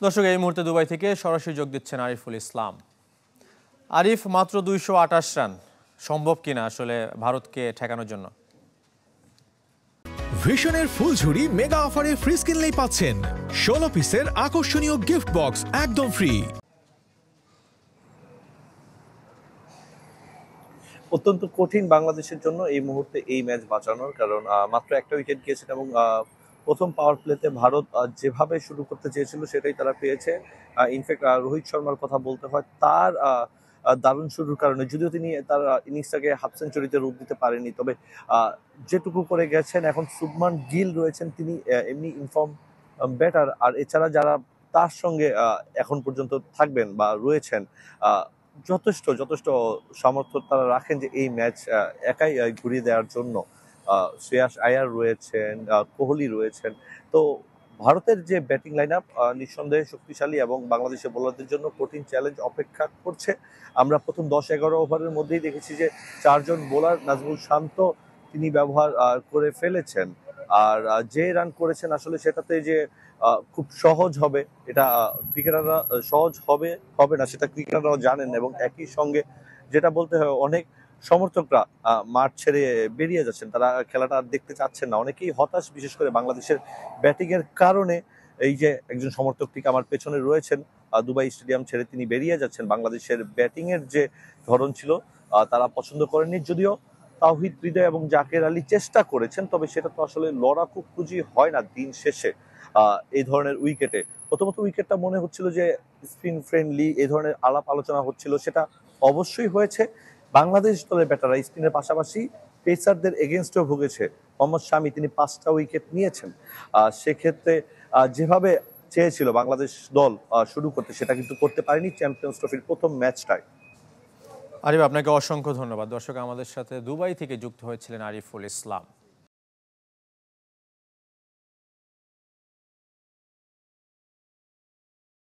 দর্শক, এই মুহূর্তে দুবাই থেকে সরাসরি যোগ দিচ্ছেন আরিফুল ইসলাম। আরিফ, মাত্র 228 রান সম্ভব কিনা আসলে ভারতকে ঠেকানোর জন্য? ভিশনের ফুলঝুরি মেগা অফারে ফ্রিজ কিনলেই পাচ্ছেন 16 পিসের আকর্ষণীয় গিফট বক্স একদম ফ্রি। অত্যন্ত কঠিন বাংলাদেশের জন্য এই মুহূর্তে এই ম্যাচ বাঁচানোর, কারণ মাত্র একটা উইকেট গিয়েছে এবং প্রথম পাওয়ার প্লেতে ভারত যেভাবে শুরু করতে চেয়েছিল সেটাই তারা পেয়েছে। ইনফ্যাক্ট রোহিত শর্মার কথা বলতে হয়, তার দারুণ শুরুর কারণে, যদিও তিনি তার ইনিংসটাকে হাফ সেঞ্চুরিতে রূপ দিতে পারেনি, তবে যেটুকু করে গেছেন। এখন শুভমান গিল রয়েছেন, তিনি এমনি ইনফর্ম ব্যাটার, আর এছাড়া যারা তার সঙ্গে এখন পর্যন্ত থাকবেন বা রয়েছেন, যথেষ্ট সামর্থ্য তারা রাখেন যে এই ম্যাচ একাই ঘুরিয়ে দেওয়ার জন্য। শ্রেয়াস আয়ার রয়েছেন, কোহলি রয়েছেন। তো ভারতের যে ব্যাটিং লাইন আপ নিঃসন্দেহে শক্তিশালী এবং বাংলাদেশের বোলারদের জন্য কঠিন চ্যালেঞ্জ অপেক্ষা করছে। আমরা প্রথম 10-11 ওভারের মধ্যেই দেখেছি যে 4 জন বোলার, নাজমুল শান্ত তিনি ব্যবহার করে ফেলেছেন। আর যে রান করেছেন আসলে সেটাতে যে খুব সহজ হবে, এটা ক্রিকেটাররা সহজ হবে না সেটা ক্রিকেটাররাও জানেন। এবং একই সঙ্গে যেটা বলতে হয়, অনেক সমর্থকরা মাঠ ছেড়ে বেরিয়ে যাচ্ছেন, তারা খেলাটা আর দেখতে চাচ্ছেন না। অনেকেই হতাশ, বিশেষ করে বাংলাদেশের ব্যাটিং এর কারণে। এই যে একজন সমর্থক ঠিক আমার পেছনে রয়েছেন, দুবাই স্টেডিয়াম ছেড়ে তিনি বেরিয়ে যাচ্ছেন। বাংলাদেশের ব্যাটিং এর যে ধরন ছিল তারা পছন্দ করেননি, যদিও তাওহিদ হৃদয় এবং জাকের আলী চেষ্টা করেছেন, তবে সেটা তো আসলে লড়াকু পুঁজি হয় না দিন শেষে এই ধরনের উইকেটে। প্রথমত উইকেটটা মনে হচ্ছিল যে স্পিন ফ্রেন্ডলি, এই ধরনের আলাপ আলোচনা হচ্ছিল, সেটা অবশ্যই হয়েছে। বাংলাদেশ দলের ব্যাটাররা স্পিনের পাশাপাশি পেসারদের এগেনস্টেও ভুগেছে। মোহাম্মদ শামি তিনি 5টা উইকেট নিয়েছেন। সেক্ষেত্রে যেভাবে চেয়েছিল বাংলাদেশ দল শুরু করতে, সেটা কিন্তু করতে পারেনি চ্যাম্পিয়ন্স ট্রফির প্রথম ম্যাচটায়। আরিফ, আপনাকে অসংখ্য ধন্যবাদ। দর্শক, আমাদের সাথে দুবাই থেকে যুক্ত হয়েছিলেন আরিফুল ইসলাম।